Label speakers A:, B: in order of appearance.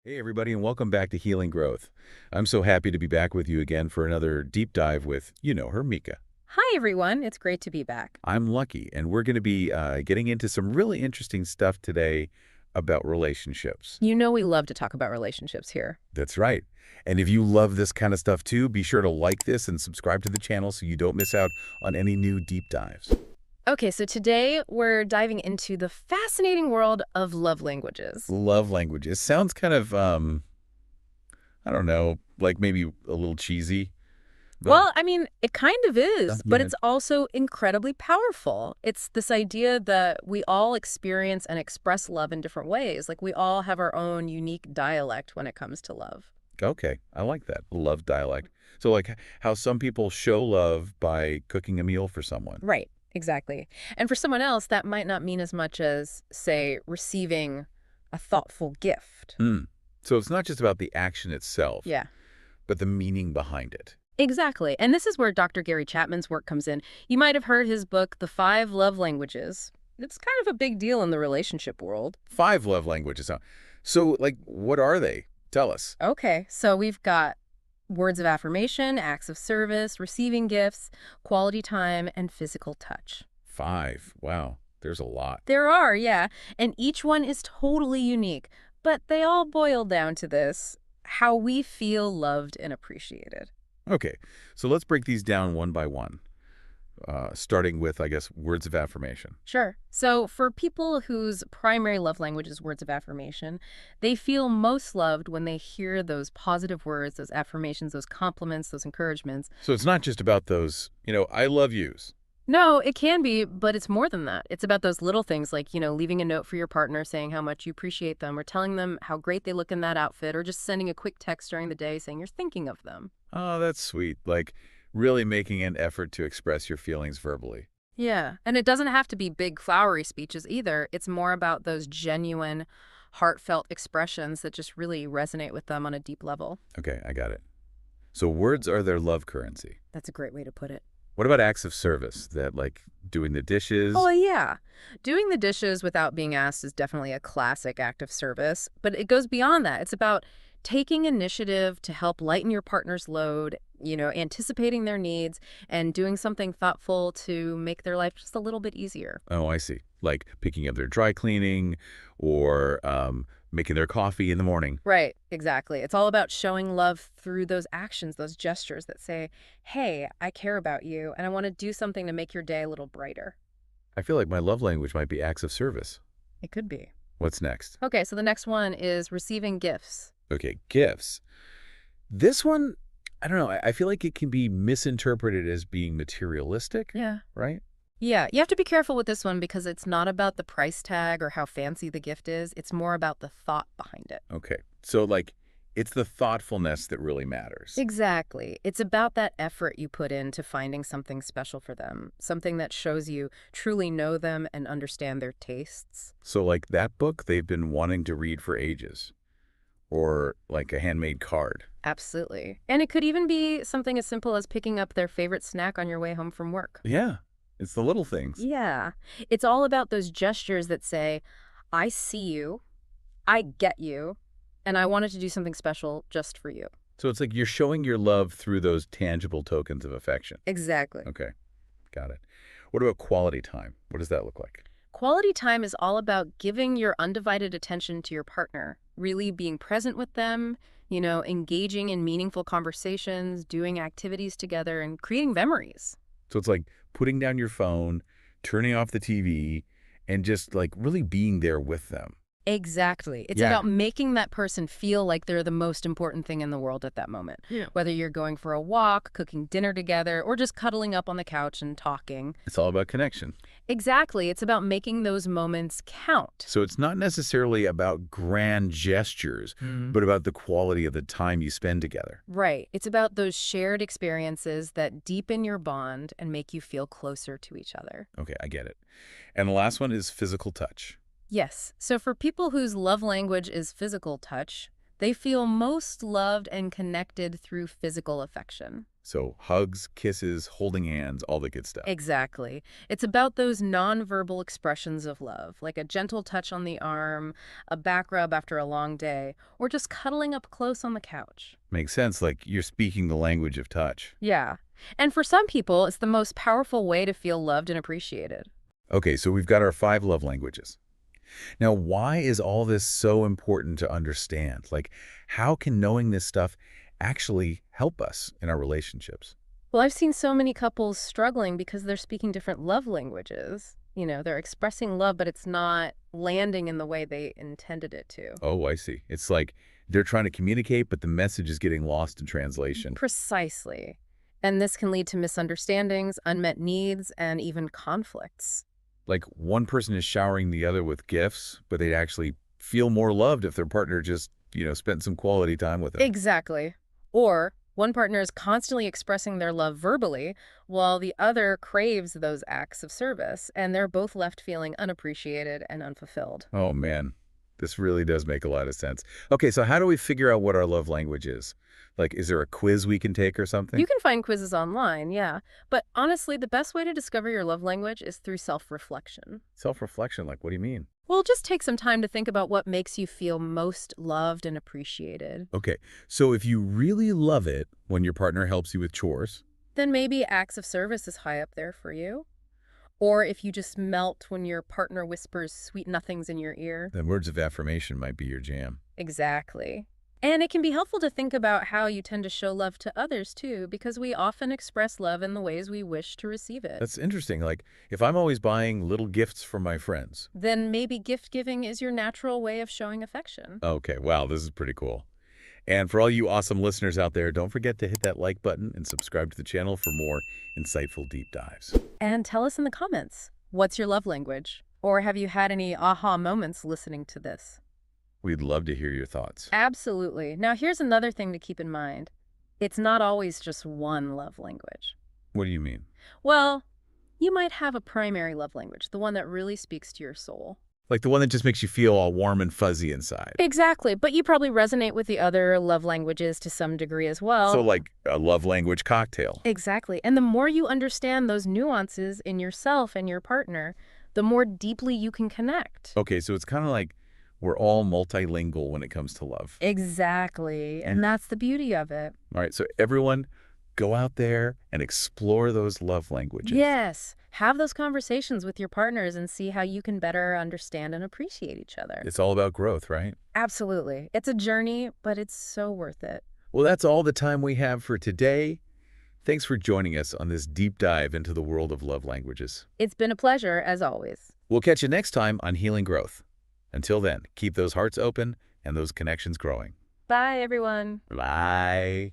A: Hey, everybody, and welcome back to Healing Growth. I'm so happy to be back with you again for another deep dive with, her Mika.
B: Hi, everyone. It's great to be back.
A: I'm lucky, and we're going to be getting into some really interesting stuff today about relationships.
B: You know we love to talk about relationships here.
A: That's right. And if you love this kind of stuff too, be sure to like this and subscribe to the channel so you don't miss out on any new deep dives.
B: Okay, so today we're diving into the fascinating world of love languages.
A: Love languages. Sounds kind of, I don't know, like maybe a little cheesy, but
B: Well, I mean, it kind of is,
A: yeah.
B: but it's also incredibly powerful. It's this idea that we all experience and express love in different ways. Like we all have our own unique dialect when it comes to love.
A: Okay, I like that. Love dialect. So like how some people show love by cooking a meal for someone.
B: Right, exactly. And for someone else, that might not mean as much as, say, receiving a thoughtful gift.
A: Hmm. So it's not just about the action itself,
B: Yeah.
A: but the meaning behind it.
B: Exactly. And this is where Dr. Gary Chapman's work comes in. You might have heard his book, The Five Love Languages. It's kind of a big deal in the relationship world.
A: Five love languages, huh? So like what are they? Tell us.
B: Okay, so we've got words of affirmation, acts of service, receiving gifts, quality time, and physical touch.
A: Five. Wow, there's a lot.
B: There are, yeah, and each one is totally unique, but they all boil down to this: how we feel loved and appreciated.
A: Okay, so let's break these down one by one, starting with, I guess, words of affirmation.
B: Sure. So for people whose primary love language is words of affirmation, they feel most loved when they hear those positive words, those affirmations, those compliments, those encouragements.
A: So it's not just about those, I love yous.
B: No, it can be, but it's more than that. It's about those little things like, leaving a note for your partner saying how much you appreciate them or telling them how great they look in that outfit or just sending a quick text during the day saying you're thinking of them.
A: Oh, that's sweet. Like really making an effort to express your feelings verbally.
B: Yeah, and it doesn't have to be big flowery speeches either. It's more about those genuine, heartfelt expressions that just really resonate with them on a deep level.
A: Okay, I got it. So words are their love currency.
B: That's a great way to put it.
A: What about acts of service that like doing the
B: Oh,
A: dishes?
B: yeah. Doing the dishes without being asked is definitely a classic act of service, but it goes beyond that. It's about taking initiative to help lighten your partner's load, anticipating their needs and doing something thoughtful to make their life just a little bit easier.
A: Oh, I see. Like picking up their dry cleaning or making their coffee in the morning.
B: Right, exactly. It's all about showing love through those actions, those gestures that say, hey, I care about you and I want to do something to make your day a little brighter.
A: I feel like my love language might be acts of service.
B: It could be.
A: What's next?
B: Okay, so the next one is receiving gifts.
A: Okay, gifts. This one, I don't know. I feel like it can be misinterpreted as being materialistic,
B: Yeah.
A: right?
B: Yeah, you have to be careful with this one because it's not about the price tag or how fancy the gift is. It's more about the thought behind it.
A: Okay. So like it's the thoughtfulness that really matters.
B: Exactly. It's about that effort you put into finding something special for them, something that shows you truly know them and understand their tastes.
A: So like that book they've been wanting to read for ages, or like a handmade card.
B: Absolutely. And it could even be something as simple as picking up their favorite snack on your way home from work.
A: Yeah, it's the little things.
B: Yeah. It's all about those gestures that say, I see you, I get you, and I wanted to do something special just for you.
A: So it's like you're showing your love through those tangible tokens of affection.
B: Exactly.
A: Okay, got it. What about quality time? What does that look like?
B: Quality time is all about giving your undivided attention to your partner, really being present with them, engaging in meaningful conversations, doing activities together, and creating memories.
A: So it's like putting down your phone, turning off the TV, and just like really being there with them.
B: Exactly. It's
A: Yeah.
B: about making that person feel like they're the most important thing in the world at that moment.
A: Yeah.
B: Whether you're going for a walk, cooking dinner together, or just cuddling up on the couch and talking.
A: It's all about connection.
B: Exactly. It's about making those moments count.
A: So it's not necessarily about grand gestures, but about the quality of the time you spend together.
B: Right. It's about those shared experiences that deepen your bond and make you feel closer to each other.
A: Okay, I get it. And the last one is physical touch.
B: Yes. So for people whose love language is physical touch, they feel most loved and connected through physical affection.
A: So hugs, kisses, holding hands, all the good stuff.
B: Exactly. It's about those nonverbal expressions of love, like a gentle touch on the arm, a back rub after a long day, or just cuddling up close on the couch.
A: Makes sense, like you're speaking the language of touch.
B: Yeah. And for some people, it's the most powerful way to feel loved and appreciated.
A: Okay, so we've got our 5 love languages. Now, why is all this so important to understand? Like, how can knowing this stuff actually help us in our relationships?
B: Well, I've seen so many couples struggling because they're speaking different love languages. They're expressing love, but it's not landing in the way they intended it to.
A: Oh, I see. It's like they're trying to communicate, but the message is getting lost in translation.
B: Precisely. And this can lead to misunderstandings, unmet needs, and even conflicts.
A: Like one person is showering the other with gifts, but they'd actually feel more loved if their partner just, spent some quality time with them.
B: Exactly. Or one partner is constantly expressing their love verbally, while the other craves those acts of service, and they're both left feeling unappreciated and unfulfilled.
A: Oh, man. This really does make a lot of sense. Okay, so how do we figure out what our love language is? Like, is there a quiz we can take or something?
B: You can find quizzes online, yeah. But honestly, the best way to discover your love language is through self-reflection.
A: Self-reflection, like, what do you mean?
B: Well, just take some time to think about what makes you feel most loved and appreciated.
A: Okay, so if you really love it when your partner helps you with chores,
B: Then maybe acts of service is high up there for you. Or if you just melt when your partner whispers sweet nothings in your ear.
A: then words of affirmation might be your jam.
B: Exactly. And it can be helpful to think about how you tend to show love to others too, because we often express love in the ways we wish to receive it.
A: That's interesting. Like, if I'm always buying little gifts for my friends.
B: Then maybe gift giving is your natural way of showing affection.
A: Okay, wow, this is pretty cool. And for all you awesome listeners out there, don't forget to hit that like button and subscribe to the channel for more insightful deep dives.
B: And tell us in the comments, what's your love language? Or have you had any aha moments listening to this?
A: We'd love to hear your thoughts.
B: Absolutely. Now, here's another thing to keep in mind. It's not always just one love language.
A: What do you mean?
B: Well, you might have a primary love language, the one that really speaks to your soul.
A: Like the one that just makes you feel all warm and fuzzy inside.
B: Exactly, but you probably resonate with the other love languages to some degree as well.
A: So like a love language cocktail.
B: Exactly, and the more you understand those nuances in yourself and your partner, the more deeply you can connect.
A: Okay, so it's kind of like we're all multilingual when it comes to love.
B: Exactly, and that's the beauty of it.
A: All right, so everyone go out there and explore those love languages.
B: Yes, have those conversations with your partners and see how you can better understand and appreciate each other.
A: It's all about growth, right?
B: Absolutely. It's a journey, but it's so worth it.
A: Well, that's all the time we have for today. Thanks for joining us on this deep dive into the world of love languages.
B: It's been a pleasure, as always.
A: We'll catch you next time on Healing Growth. Until then, keep those hearts open and those connections growing.
B: Bye, everyone.
A: Bye.